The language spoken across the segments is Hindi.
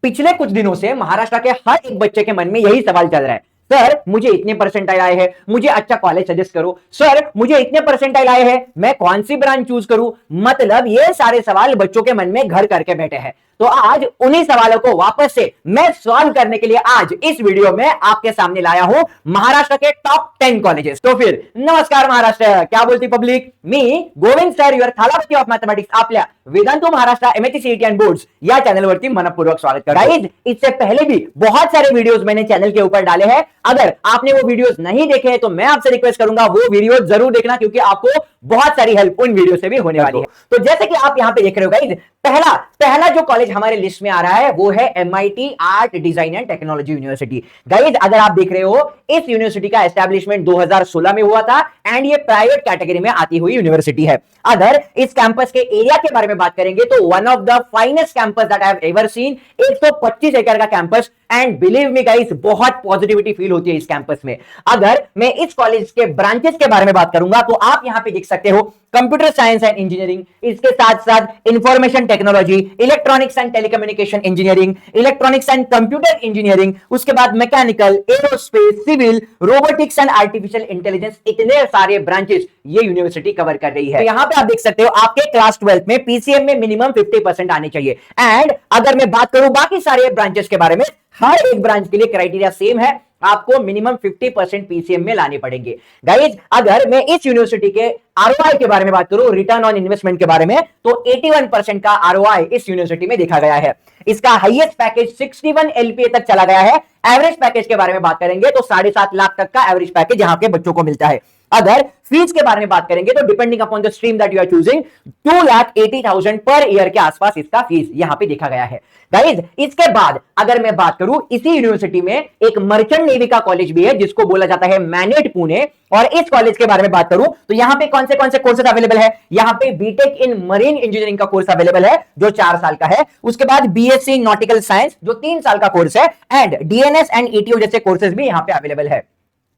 पिछले कुछ दिनों से महाराष्ट्र के हर एक बच्चे के मन में यही सवाल चल रहा है, सर मुझे इतने परसेंटाइल आए हैं, मुझे अच्छा कॉलेज सजेस्ट करो, सर मुझे इतने परसेंटाइल आए हैं, मैं कौन सी ब्रांच चूज करूं। मतलब ये सारे सवाल बच्चों के मन में घर करके बैठे हैं। तो आज उन्हीं सवालों को वापस से मैं सॉल्व करने के लिए आज इस वीडियो में आपके सामने लाया हूं महाराष्ट्र के टॉप 10 कॉलेजेस। तो फिर नमस्कार महाराष्ट्र, क्या बोलती पब्लिक। मी Govind sir your Thalapathi of mathematics आपल्या Vedantu Maharashtra MHC CET and boards या चैनल वरती मनपूर्वक स्वागत करता हूं। गाइस, इससे पहले भी बहुत सारे वीडियोस मैंने चैनल के ऊपर डाले हैं। अगर आपने वो वीडियोस नहीं देखे हैं तो मैं आपसे रिक्वेस्ट करूंगा वो वीडियो जरूर देखना, क्योंकि आपको बहुत सारी हेल्प उन वीडियो से भी होने वाली है। तो जैसे कि आप यहां पे देख रहे हो गाइस, पहला जो कॉलेज हमारे लिस्ट में आ रहा है वो है MIT art design and technology university. Guys, अगर आप देख रहे हो इस यूनिवर्सिटी का एस्टैब्लिशमेंट 2016 में हुआ था एंड ये प्राइवेट कैटेगरी में आती हुई यूनिवर्सिटी है। अगर इस कैंपस के एरिया के बारे में बात करेंगे तो one of the finest campus that I have ever seen, 125 एकड़ का campus and believe me guys, बहुत पॉजिटिविटी फील होती है इस कैंपस में। अगर मैं इस कॉलेज के ब्रांचेस के बारे में बात करूंगा तो आप यहां पे देख सकते हो कंप्यूटर साइंस एंड इंजीनियरिंग, इसके साथ साथ information technology, electronics and telecommunication engineering, electronics and computer engineering, उसके बाद mechanical, aerospace, civil, robotics and artificial intelligence, इतने सारे ब्रांचेस ये यूनिवर्सिटी कवर कर रही है। तो यहां पे आप देख सकते हो आपके क्लास 12 में पीसीएम में मिनिमम 50% आने चाहिए। एंड अगर मैं बात करूं बाकी सारे ब्रांचेस के बारे में, हर एक ब्रांच के लिए क्राइटेरिया सेम है, आपको मिनिमम 50% पीसीएम में लाने पड़ेंगे। गाइज, अगर मैं इस यूनिवर्सिटी के आरओआई के बारे में बात करूं, रिटर्न ऑन इन्वेस्टमेंट के बारे में, तो 81% का आरओआई इस यूनिवर्सिटी में देखा गया है। इसका हाईएस्ट पैकेज 61 एलपीए तक चला गया है। एवरेज पैकेज के बारे में बात करेंगे तो 7.5 लाख तक का एवरेज पैकेज यहां के बच्चों को मिलता है। अगर फीस के बारे में बात करेंगे तो depending upon the stream that you are choosing, 2,80,000 per year के आसपास इसका फीस यहां पे देखा गया है। गाइज, इसके बाद अगर मैं बात करूं, इसी यूनिवर्सिटी में एक मर्चेंट नेवी का कॉलेज भी है जिसको बोला जाता है मैनेट पुणे, और इस कॉलेज के बारे में बात करूं तो यहां पे कौन से कोर्सेज अवेलेबल है। यहां पे बीटेक इन मरीन इंजीनियरिंग का कोर्स अवेलेबल है जो 4 साल का है। उसके बाद बीएससी नॉटिकल साइंस जो 3 साल का कोर्स है, एंड डीएनएस एंड ईटीओ जैसे कोर्सेज भी यहां पे अवेलेबल है।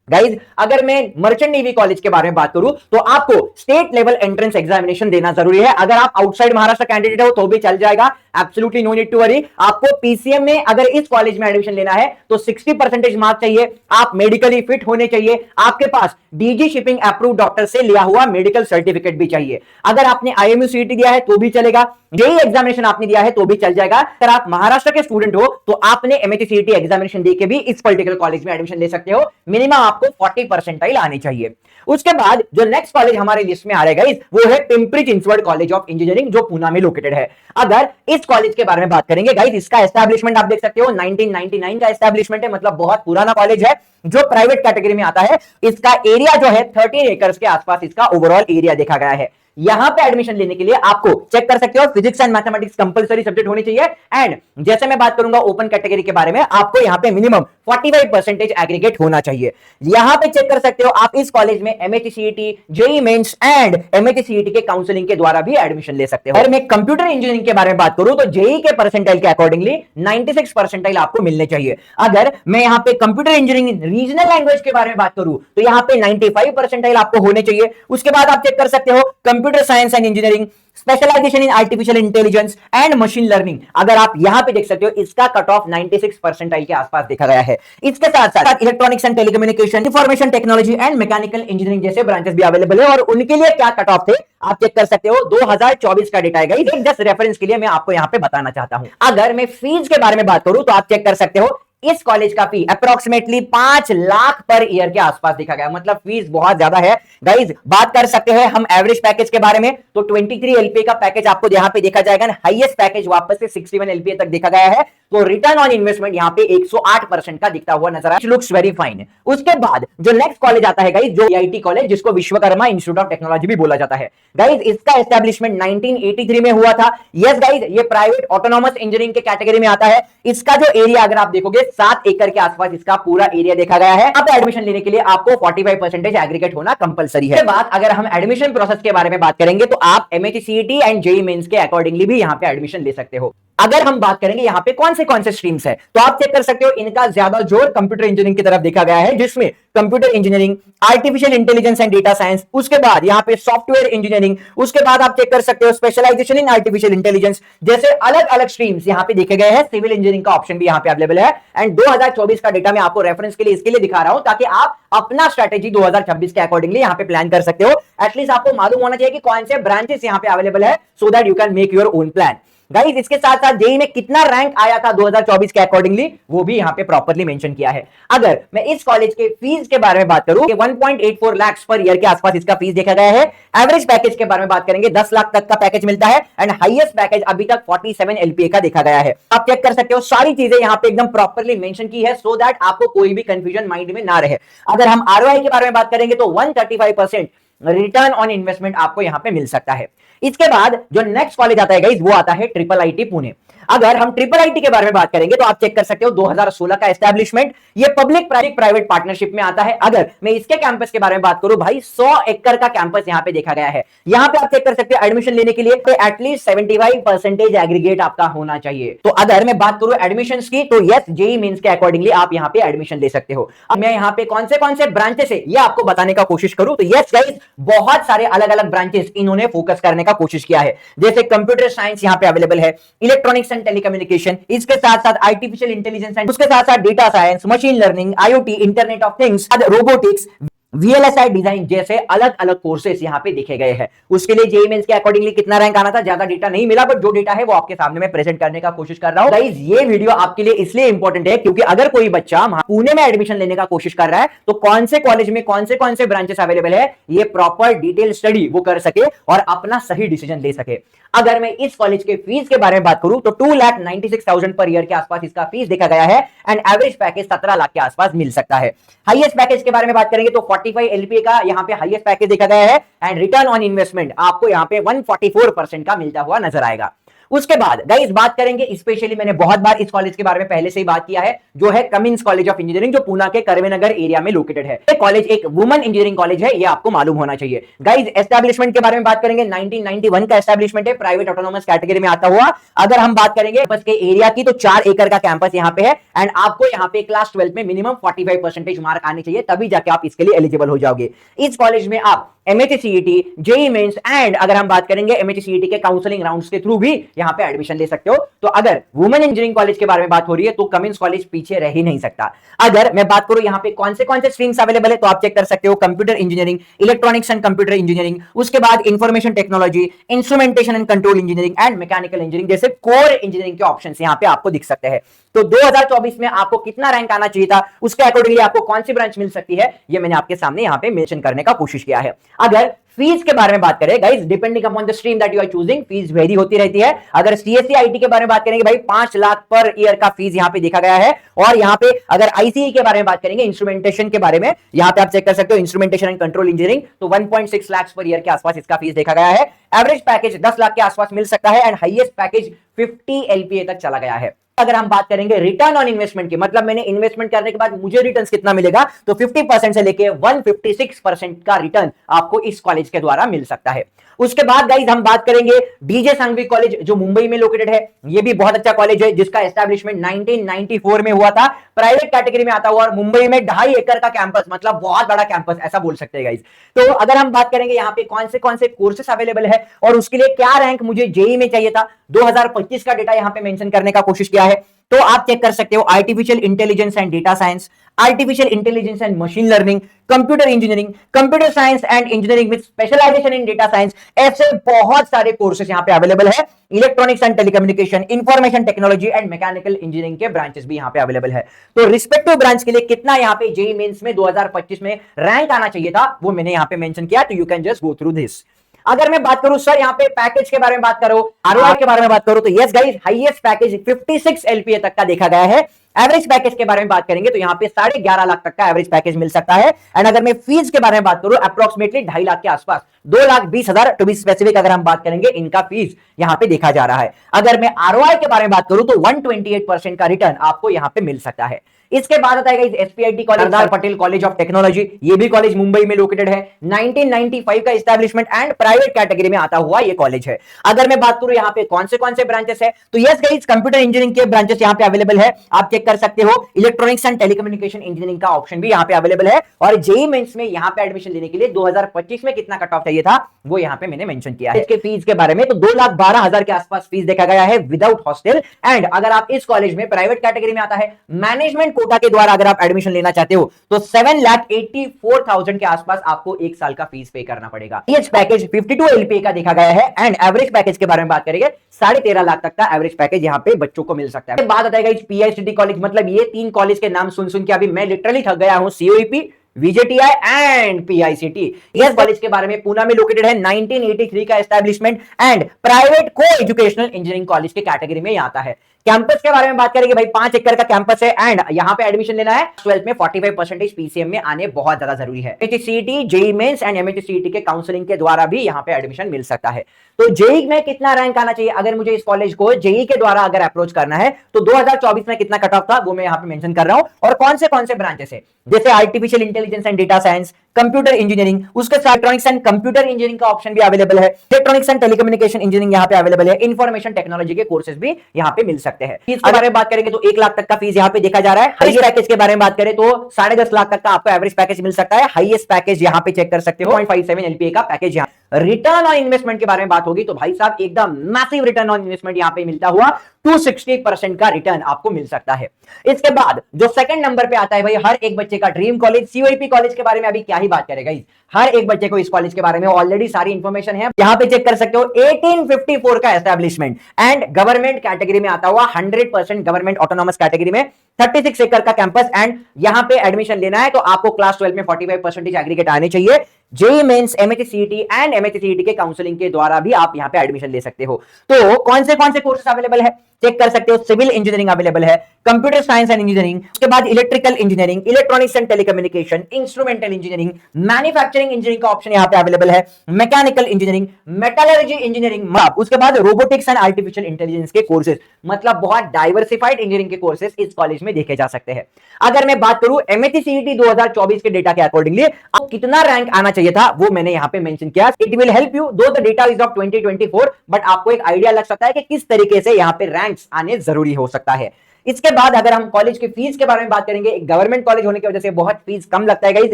गाइज, अगर मैं मर्चेंट नेवी कॉलेज के बारे में बात करूं तो आपको स्टेट लेवल एंट्रेंस एग्जामिनेशन देना जरूरी है। अगर आप आउटसाइड महाराष्ट्र कैंडिडेट हो तो भी चल जाएगा, absolutely no need to worry. आपको पीसीएम में अगर इस कॉलेज में एडमिशन लेना है तो 60% मार्क चाहिए, आप मेडिकली फिट होने चाहिए, आपके पास डीजी शिपिंग अप्रूव डॉक्टर से लिया हुआ मेडिकल सर्टिफिकेट भी चाहिए। अगर आपने आईएमयू सीईटी दिया है तो भी चलेगा, जेईई एग्जामिनेशन आपने दिया है तो भी चल जाएगा। अगर आप महाराष्ट्र के स्टूडेंट हो तो आपने एमएचसी सीईटी एग्जामिनेशन देके भी इस पर्टिकुलर कॉलेज में एडमिशन ले सकते हो। मिनिमम आपको 40 परसेंटाइल आने चाहिए। उसके बाद जो नेक्स्ट कॉलेज हमारे लिस्ट में आ रहा है वो है Pimpri Chinchwad college of engineering जो पुणे में लोकेटेड है। अगर इस कॉलेज के बारे में बात करेंगे गाइस, इसका एस्टैब्लिशमेंट आप देख सकते हो 1999 का एस्टैब्लिशमेंट है, मतलब बहुत पुराना कॉलेज है जो प्राइवेट कैटेगरी में आता है। इसका एरिया जो है 13 एकर्स के आसपास इसका ओवरऑल एरिया देखा गया है। यहां पे एडमिशन लेने के लिए आपको चेक कर सकते हो physics and mathematics compulsory subject होनी चाहिए। एंड जैसे मैं बात करूंगा ओपन कैटेगरी के बारे में, आपको यहां पे मिनिमम 45% एग्रीगेट होना चाहिए। यहां पे चेक कर सकते हो आप इस कॉलेज में MHT CET, JEE mains and MHT CET के काउंसलिंग के द्वारा भी एडमिशन ले सकते हो। अगर मैं कंप्यूटर इंजीनियरिंग के बारे में बात करूं तो जेईई के परसेंटाइल के अकॉर्डिंगली 96 परसेंटाइल आपको मिलने चाहिए। अगर मैं यहां पे कंप्यूटर इंजीनियरिंग रीजनल लैंग्वेज के बारे में बात करूं तो यहां पे 95 परसेंटाइल आपको होने चाहिए। उसके बाद आप चेक कर सकते हो computer science and engineering, specialisation in artificial intelligence and machine learning. अगर आप यहां पे देख सकते हो इसका कट ऑफ 96 परसेंटाइल के आसपास देखा गया है। इसके साथ साथ electronics and telecommunication, information technology and mechanical engineering जैसे ब्रांचेस भी अवेलेबल है, और उनके लिए क्या कट ऑफ थे आप चेक कर सकते हो। 2024 का डेटा है, जस्ट रेफरेंस के लिए मैं आपको यहां पे बताना चाहता हूं। अगर मैं फीस के बारे में बात करूं तो आप चेक कर सकते हो इस कॉलेज का फी अप्रोक्सीमेटली 5 लाख पर ईयर के आसपास देखा गया, मतलब फीस बहुत ज्यादा है। गाइज, बात कर सकते हैं हम एवरेज पैकेज के बारे में तो 23 एलपीए का पैकेज आपको यहां पे देखा जाएगा। हाईएस्ट पैकेज वापस से 61 एलपीए तक देखा गया है। तो रिटर्न ऑन इन्वेस्टमेंट यहां पे 108% का दिखता हुआ नजर आ रहा है, लुक्स वेरी फाइन। उसके बाद जो नेक्स्ट कॉलेज आता है गाइज, जो आईआईटी कॉलेज जिसको विश्वकर्मा इंस्टीट्यूट ऑफ टेक्नोलॉजी भी बोला जाता है। गाइज, इसका एस्टैब्लिशमेंट 1983 में हुआ था। यस गाइज, ये प्राइवेट ऑटोनॉमस इंजीनियरिंग के कैटेगरी में आता है। इसका जो एरिया अगर आप देखोगे 7 एकड़ के आसपास इसका पूरा एरिया देखा गया है। अब एडमिशन लेने के लिए आपको 45% एग्रीगेट होना कंपलसरी है। इसके बाद अगर हम एडमिशन प्रोसेस के बारे में बात करेंगे तो आप MHT CET and JEE mains के अकॉर्डिंगली भी यहां पे एडमिशन ले सकते हो। अगर हम बात करेंगे यहां पे कौन से स्ट्रीम्स है, तो आप चेक कर सकते हो इनका ज्यादा जोर कंप्यूटर इंजीनियरिंग की तरफ देखा गया है, जिसमें computer engineering, artificial intelligence and data science, उसके बाद यहां पे सॉफ्टवेयर इंजीनियरिंग, उसके बाद आप चेक कर सकते हो स्पेशलाइजेशन इन आर्टिफिशियल इंटेलिजेंस, जैसे अलग अलग स्ट्रीम्स यहां पे देखे गए हैं। सिविल इंजीनियरिंग का ऑप्शन भी यहां पे अवेलेबल है। एंड 2024 का डेटा मैं आपको रेफरेंस के लिए इसके लिए दिखा रहा हूं ताकि आप अपना स्ट्रेटेजी 2026 के अकॉर्डिंगली यहां पे प्लान कर सकते हो। एटलीस्ट आपको मालूम होना चाहिए कि कौन से ब्रांचेस यहां पे अवेलेबल है, so that you can make your own plan. Guys इसके साथ साथ जेई में कितना रैंक आया था 2024 के अकॉर्डिंगली, वो भी यहां पे प्रॉपर्ली मेंशन किया है। अगर मैं इस कॉलेज के फीस के बारे में बात करूं कि 1.84 लाख पर ईयर के आसपास इसका फीस देखा गया है। एवरेज पैकेज के बारे में बात करेंगे 10 लाख तक का पैकेज मिलता है एंड हाईएस्ट पैकेज अभी तक 47 एलपीए का देखा गया है। आप चेक कर सकते हो सारी चीजें यहां पे एकदम प्रॉपर्ली मेंशन की है, सो दैट आपको कोई भी कंफ्यूजन माइंड में ना रहे। अगर हम आरओआई के बारे में बात करेंगे तो 135% रिटर्न ऑन इन्वेस्टमेंट आपको यहां पे मिल सकता है। इसके बाद जो नेक्स्ट कॉलेज आता है गाइस, वो आता है ट्रिपल आईटी पुणे। अगर हम ट्रिपल आईटी के बारे में बात करेंगे तो आप चेक कर सकते हो 2016 का एस्टैब्लिशमेंट, ये पब्लिक प्राइवेट पार्टनरशिप में आता है। अगर मैं इसके कैंपस के बारे में बात करूं भाई, 100 एकड़ का कैंपस यहां पे देखा गया है। यहां पे आप चेक कर सकते हो एडमिशन लेने के लिए एटलीस्ट 75% एग्रीगेट आपका होना चाहिए। तो अगर मैं बात करूं एडमिशंस की, तो यस जेईई मेंस के अकॉर्डिंगली आप यहां पे एडमिशन ले सकते हो। अब मैं यहां पे कौन से ब्रांचेस है ये आपको बताने का कोशिश करूं, तो यस गाइस बहुत सारे अलग अलग ब्रांचेस इन्होंने फोकस करने का कोशिश किया है। जैसे कंप्यूटर साइंस यहां पे अवेलेबल है, इलेक्ट्रॉनिक्स एंड टेलीकम्युनिकेशन, इसके साथ साथ आर्टिफिशियल इंटेलिजेंस एंड उसके साथ साथ data science, machine learning, IoT, internet of things, robotics, VLSI design जैसे अलग अलग कोर्सेस यहां पे देखे गए हैं। उसके लिए जेईई मेंस के अकॉर्डिंगली कितना रैंक आना था, ज्यादा डेटा नहीं मिला, बट जो डेटा है वो आपके सामने मैं प्रेजेंट करने का कोशिश कर रहा हूं। गाइस ये वीडियो आपके लिए इसलिए इंपॉर्टेंट है क्योंकि अगर कोई बच्चा पुणे में एडमिशन लेने का कोशिश कर रहा है तो कौन से कॉलेज में कौन से ब्रांचेस अवेलेबल है, ये प्रॉपर डिटेल स्टडी वो कर सके और अपना सही डिसीजन ले सके। अगर मैं इस कॉलेज के फीस के बारे में बात करूं तो 2,96,000 पर ईयर के आसपास इसका फीस देखा गया है एंड एवरेज पैकेज 17 लाख के आसपास मिल सकता है। हाईएस्ट पैकेज के बारे में बात करेंगे तो 45 एलपीए का यहां पे हाईएस्ट पैकेज देखा गया है एंड रिटर्न ऑन इन्वेस्टमेंट आपको यहां पे 144% का मिलता हुआ नजर आएगा। उसके बाद गाइस बात करेंगे, स्पेशली मैंने बहुत बार इस कॉलेज के बारे में पहले से ही बात किया है, जो है कमिंस कॉलेज ऑफ इंजीनियरिंग, जो पुणे के करवेनगर एरिया में लोकेटेड है। ये कॉलेज एक वुमेन इंजीनियरिंग कॉलेज है, ये आपको मालूम होना चाहिए। गाइस एस्टैब्लिशमेंट के बारे में बात करेंगे, 1991 का एस्टैब्लिशमेंट है, प्राइवेट ऑटोनोमस कैटेगरी में आता हुआ। अगर हम बात करेंगे कैंपस के एरिया की तो 4 एकड़ का कैंपस यहां पे है एंड आपको यहां पे क्लास 12 में मिनिमम 45% मार्क आने चाहिए, तभी जाके आप इसके लिए एलिजिबल हो जाओगे। इस कॉलेज में आप एमएचसीईटी, जेईई मेंस एंड अगर हम बात करेंगे एमएचसीईटी के काउंसलिंग राउंड्स के थ्रू भी यहां पे एडमिशन ले सकते हो। तो अगर वुमेन इंजीनियरिंग कॉलेज के बारे में बात हो रही है तो कमिंस कॉलेज पीछे रह ही नहीं सकता। अगर मैं बात करूं यहां पे कौन से स्ट्रीम्स अवेलेबल है, तो आप चेक कर सकते हो computer engineering, electronics and computer engineering, उसके बाद information technology, instrumentation and control engineering and mechanical engineering जैसे कोर इंजीनियरिंग के ऑप्शंस यहां पे आपको दिख सकते हैं। तो 2024 में आपको कितना रैंक आना चाहिए था, उसके अकॉर्डिंगली आपको कौन सी ब्रांच मिल सकती है, ये मैंने आपके सामने यहां पे मेंशन करने का कोशिश किया है। अगर फीस के बारे में बात करें guys, depending upon the stream that you are choosing, fees vary होती रहती है। अगर सीएससी आईटी के बारे में बात करेंगे भाई 5 लाख पर ईयर का फीस यहां पे देखा गया है। और यहां पे अगर आईसीई के बारे में बात करेंगे, इंस्ट्रूमेंटेशन के बारे में, यहां पे आप चेक कर सकते हो इंस्ट्रूमेंटेशन एंड कंट्रोल इंजीनियरिंग, तो 1.6 लाख पर ईयर के आसपास इसका फीस देखा गया है। एवरेज पैकेज 10 लाख के आसपास मिल सकता है एंड हाईएस्ट पैकेज 50 एलपीए तक चला गया है। अगर हम बात करेंगे रिटर्न ऑन इन्वेस्टमेंट की, मतलब मैंने इन्वेस्टमेंट करने के बाद मुझे रिटर्न कितना मिलेगा, तो 50% से लेके 156% का रिटर्न आपको इस कॉलेज के द्वारा मिल सकता है। उसके बाद गाइस हम बात करेंगे डीजे सांघवी कॉलेज, जो मुंबई में लोकेटेड है। ये भी बहुत अच्छा कॉलेज है जिसका एस्टैब्लिशमेंट 1994 में हुआ था, प्राइवेट कैटेगरी में आता हुआ और मुंबई में 2.5 एकड़ का कैंपस, मतलब बहुत बड़ा कैंपस ऐसा बोल सकते हैं गाइस। तो अगर हम बात करेंगे यहाँ पे कौन से कोर्सेस अवेलेबल है और उसके लिए क्या रैंक मुझे जेईई में चाहिए था, 2025 का डेटा यहाँ पे मेंशन करने का कोशिश किया है। तो आप चेक कर सकते हो artificial intelligence and data science, artificial intelligence and machine learning, computer engineering, computer science and engineering with specialisation in data science, ऐसे बहुत सारे कोर्सेज यहां पे अवेलेबल है। Electronics and telecommunication, information technology and mechanical engineering के ब्रांचेस भी यहां पे अवेलेबल है। तो रिस्पेक्टिव ब्रांच के लिए कितना यहां पे जेईई मेंस में 2025 में रैंक आना चाहिए था, वो मैंने यहां पे मेंशन किया, तो you can just go through this. अगर मैं बात करूं सर यहाँ पे पैकेज के बारे में बात करो, आरओआई के बारे में बात करो, तो yes guys highest package 56 LPA तक का देखा गया है एवरेज पैकेज के बारे में बात करेंगे तो यहाँ पे 11.5 लाख तक का एवरेज पैकेज मिल सकता है। एंड अगर मैं फीस के बारे में बात करूं अप्रोक्सीमेटली 2.5 लाख के आसपास, 2,20,000 टू बी स्पेसिफिक अगर हम बात करेंगे इनका फीस यहां पे देखा जा रहा है। अगर मैं आरओआई के बारे में बात करूं तो 128% का रिटर्न आपको यहां पे मिल सकता है। इसके बाद आता है SPIT college, Sardar Patel college of technology. ये भी कॉलेज मुंबई में लोकेटेड है। 1995 का एस्टैब्लिशमेंट एंड प्राइवेट कैटेगरी में आता हुआ ये कॉलेज है। अगर मैं बात करूं यहाँ पे कौन से ब्रांचेस है तो यस गाइस, कंप्यूटर इंजीनियरिंग के ब्रांचेस यहाँ पे अवेलेबल है, आप चेक कर सकते हो। इलेक्ट्रॉनिक्स एंड टेलीकम्युनिकेशन इंजीनियरिंग का ऑप्शन भी यहाँ पे अवेलेबल है। और जेईई मेंस में यहाँ पे एडमिशन लेने के लिए 2025 में कितना कट ऑफ चाहिए था वो यहाँ पे मैंने मेंशन किया है। इसके फीस के बारे में तो 2,12,000 के आसपास फीस देखा गया है विदाउट हॉस्टल। एंड अगर आप इस कॉलेज में प्राइवेट कैटेगरी में आता है, मैनेजमेंट कोटा के द्वारा अगर आप एडमिशन लेना चाहते हो तो 7,84,000 के आसपास आपको एक साल का फीस पे करना पड़ेगा। ये पैकेज 52 एलपीए का देखा गया है। एंड एवरेज पैकेज के बारे में बात करेंगे 13.5 लाख तक का एवरेज पैकेज यहाँ पे बच्चों को मिल सकता है। बात आता है पीआईसीटी कॉलेज, मतलब ये 3 कॉलेज के नाम सुन के अभी मैं लिटरली थक गया हूं। COEP, VJTI and PICT. Yes college के बारे में पूना में लोकेटेड है, 1983 का एस्टैब्लिशमेंट एंड प्राइवेट को एजुकेशनल इंजीनियरिंग कॉलेज के कैटेगरी में आता है। कैंपस के बारे में बात करेंगे भाई, 5 एकड़ का कैंपस है। एंड यहां पे एडमिशन लेना है 12th में 45% पीसीएम में आने बहुत ज्यादा जरूरी है। MHCET, JEE mains and MHCET के काउंसलिंग के द्वारा भी यहां पे एडमिशन मिल सकता है। तो जेईई में कितना रैंक आना चाहिए अगर मुझे इस कॉलेज को जेईई के द्वारा अगर अप्रोच करना है तो 2024 में कितना कट ऑफ था वो मैं यहां पे मेंशन कर रहा हूं। और कौन से ब्रांचेस है, जैसे artificial intelligence and data science, computer engineering, उसके साथ इलेक्ट्रॉनिक्स एंड कंप्यूटर इंजीनियरिंग का ऑप्शन भी अवेलेबल है। इलेक्ट्रॉनिक्स एंड टेलीकम्युनिकेशन इंजीनियरिंग यहां पे अवेलेबल है। इंफॉर्मेशन टेक्नोलॉजी के कोर्सेज भी यहां पे मिल सकते हैं। फीस के बारे में बात करेंगे तो 1 लाख तक का फीस यहां पे देखा जा रहा है। हाईएस्ट पैकेज के बारे में बात करें तो 10.5 लाख तक का आपको एवरेज पैकेज मिल सकता है। हाईएस्ट पैकेज यहां पे चेक कर सकते हो, 0.57 एलपीए का पैकेज। यहां रिटर्न ऑन इन्वेस्टमेंट के बारे में बात होगी तो भाई साहब एकदम मैसिव रिटर्न ऑन इन्वेस्टमेंट यहां पे मिलता हुआ 260% का रिटर्न आपको मिल सकता है। इसके बाद जो सेकंड नंबर पे आता है भाई, हर एक बच्चे का ड्रीम कॉलेज, सीओईपी कॉलेज के बारे में अभी क्या ही बात करेगा। हर एक बच्चे को इस कॉलेज के बारे में ऑलरेडी सारी इंफॉर्मेशन है, यहां पे चेक कर सकते हो। 1854 का एस्टैब्लिशमेंट एंड गवर्नमेंट कैटेगरी में आता हुआ, 100% गवर्नमेंट ऑटोनॉमस कैटेगरी में, 36 एकड़ का कैंपस। एंड यहां पे एडमिशन लेना है तो आपको क्लास 12 में 45% एग्रीगेट आने चाहिए। JEE mains, MHCET and MHCET के काउंसलिंग के द्वारा भी आप यहां पे एडमिशन ले सकते हो। तो कौन से कोर्सेस अवेलेबल है चेक कर सकते हो। सिविल इंजीनियरिंग अवेलेबल है, कंप्यूटर साइंस एंड इंजीनियरिंग, उसके बाद electrical engineering, electronics and telecommunication, instrumental engineering, manufacturing engineering का ऑप्शन यहां पे अवेलेबल है, मैकेनिकल इंजीनियरिंग, मेटलर्जी इंजीनियरिंग, उसके बाद रोबोटिक्स एंड आर्टिफिशियल इंटेलिजेंस के कोर्सेज, मतलब बहुत डाइवर्सिफाइड इंजीनियरिंग के कोर्सेज इस कॉलेज में देखे जा सकते हैं। अगर मैं बात करूं एमएचसीईटी 2024 के डेटा के अकॉर्डिंगली आपको कितना रैंक आना चाहिए था वो मैंने यहां पे मेंशन किया। इट विल हेल्प यू दो the data is of 2024, but आपको एक आइडिया लग सकता है कि किस तरीके से यहां पे रैंक्स आने जरूरी हो सकता है। इसके बाद अगर हम कॉलेज की फीस के बारे में बात करेंगे, एक गवर्नमेंट कॉलेज होने की वजह से बहुत फीस कम लगता है गाइस,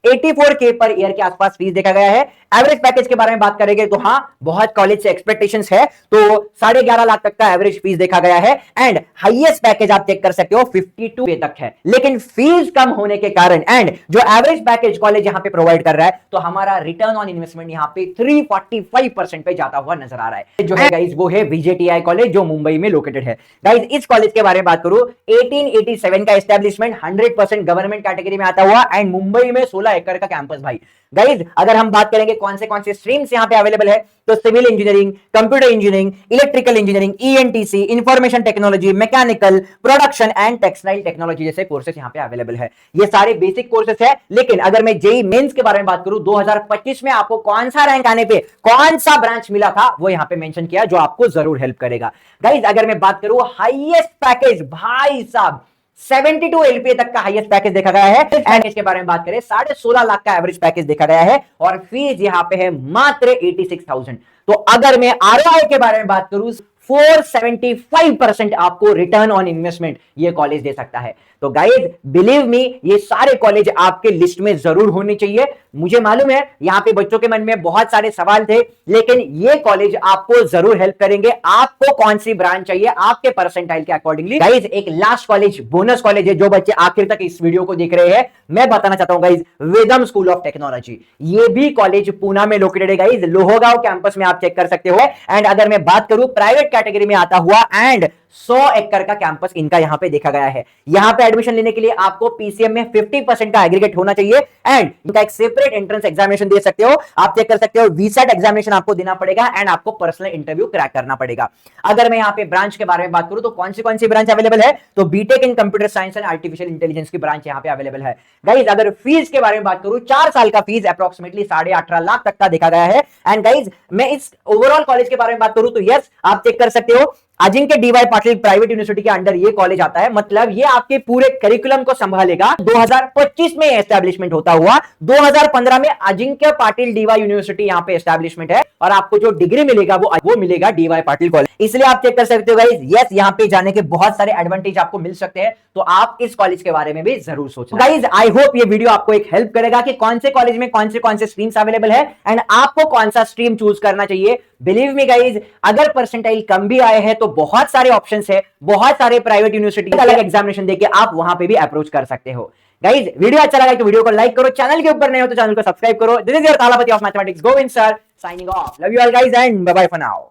84K पर ईयर के आसपास फीस देखा गया है। एवरेज पैकेज के बारे में बात करेंगे तो हाँ, बहुत कॉलेज से एक्सपेक्टेशंस है तो 11.5 लाख तक का एवरेज फीस देखा गया है। एंड हाईएस्ट पैकेज आप चेक कर सकते हो 52K तक है। लेकिन फीस कम होने के कारण एंड जो एवरेज पैकेज कॉलेज यहां पे प्रोवाइड कर रहा है तो हमारा रिटर्न ऑन इन्वेस्टमेंट यहां पे 345% पे जाता हुआ नजर आ रहा है। जो है गाइस वो है वीजेटीआई कॉलेज जो मुंबई में लोकेटेड है। गाइस इस कॉलेज के बारे में बात करूं, 1887 का एस्टैब्लिशमेंट, 100% गवर्नमेंट कैटेगरी में आता हुआ एंड मुंबई में 16 एकड़ का कैंपस। भाई गाइज अगर हम बात करेंगे कौन से स्ट्रीम्स यहां पे अवेलेबल है तो civil engineering, computer engineering, electrical engineering, ENTC, information technology, mechanical, production and textile technology जैसे कोर्सेज यहां पे अवेलेबल है। ये सारे बेसिक कोर्सेज है। लेकिन अगर मैं जेईई मेंस के बारे में बात करूं 2025 में आपको कौन सा रैंक आने पे कौन सा ब्रांच मिला था वो यहां पे मेंशन किया जो आपको जरूर हेल्प करेगा। गाइज अगर मैं बात करूं हाईएस्ट पैकेज, भाई साहब 72 एलपीए तक का हाईएस्ट पैकेज देखा गया है। एंड इसके बारे में बात करें 16.5 लाख का एवरेज पैकेज देखा गया है और फीस यहां पे है मात्र 86,000। तो अगर मैं आरओआई के बारे में बात करूं 475% आपको रिटर्न ऑन इन्वेस्टमेंट ये कॉलेज दे सकता है। तो गाइज बिलीव मी, ये सारे कॉलेज आपके लिस्ट में जरूर होने चाहिए। मुझे मालूम है यहां पे बच्चों के मन में बहुत सारे सवाल थे, लेकिन ये कॉलेज आपको जरूर हेल्प करेंगे। आपको कौन सी ब्रांच चाहिए आपके परसेंटाइल के अकॉर्डिंगली। गाइज एक लास्ट कॉलेज, बोनस कॉलेज है, जो बच्चे आखिर तक इस वीडियो को देख रहे हैं मैं बताना चाहता हूं guys, Vedam school of technology. ये भी कॉलेज पूना में लोकेटेड है गाइज, लोहगांव कैंपस में आप चेक कर सकते हो। एंड अगर मैं बात करूं प्राइवेट कैटेगरी में आता हुआ एंड 100 एकड़ का कैंपस इनका यहां पे देखा गया है। यहां पे एडमिशन लेने के लिए आपको पीसीएम में 50% का एग्रीगेट होना चाहिए एंड इनका एक सेपरेट एंट्रेंस एग्जामिनेशन दे सकते हो, आप चेक कर सकते हो। वीसेट एग्जामिनेशन आपको देना पड़ेगा एंड आपको पर्सनल इंटरव्यू क्रैक करना पड़ेगा। अगर मैं यहां पे ब्रांच के बारे में बात करूं तो कौन सी ब्रांच अवेलेबल है, तो BTech in computer science and artificial intelligence की ब्रांच यहां पे अवेलेबल है। गाइज अगर फीस के बारे में बात करूं, 4 साल का फीस अप्रोक्सीमेटली 18.5 लाख तक का देखा गया है। एंड गाइज मैं इस ओवरऑल कॉलेज के बारे में बात करूं तो यस, आप चेक कर सकते हो, Ajinkya DY Patil private university के अंडर ये कॉलेज आता है। मतलब ये आपके पूरे करिकुलम को संभालेगा। 2025 में एस्टैब्लिशमेंट होता हुआ 2015 में अजिंक्य पाटिल डीवाई यूनिवर्सिटी यहां पे एस्टैब्लिशमेंट है और आपको जो डिग्री मिलेगा वो मिलेगा डीवाई पाटिल कॉलेज। इसलिए आप चेक कर सकते हो गाइस, यस यहां पे जाने के बहुत सारे एडवांटेज आपको मिल सकते हैं, तो आप इस कॉलेज के बारे में भी जरूर सोचना। गाइस आई होप ये वीडियो आपको एक हेल्प करेगा कि कौन से कॉलेज में कौन से स्ट्रीम्स अवेलेबल है एंड आपको कौन सा स्ट्रीम चूज करना चाहिए। बिलीव मी गाइज, अगर परसेंटाइल कम भी आए हैं तो बहुत सारे ऑप्शंस है, बहुत सारे प्राइवेट यूनिवर्सिटी अलग एग्जामिनेशन देके आप वहां पे भी अप्रोच कर सकते हो। गाइज वीडियो अच्छा लगा तो वीडियो को लाइक करो, चैनल के ऊपर नहीं हो तो चैनल को सब्सक्राइब करो। This is your Thalapathy of mathematics Govind sir signing off. Love you all guys and bye bye for now.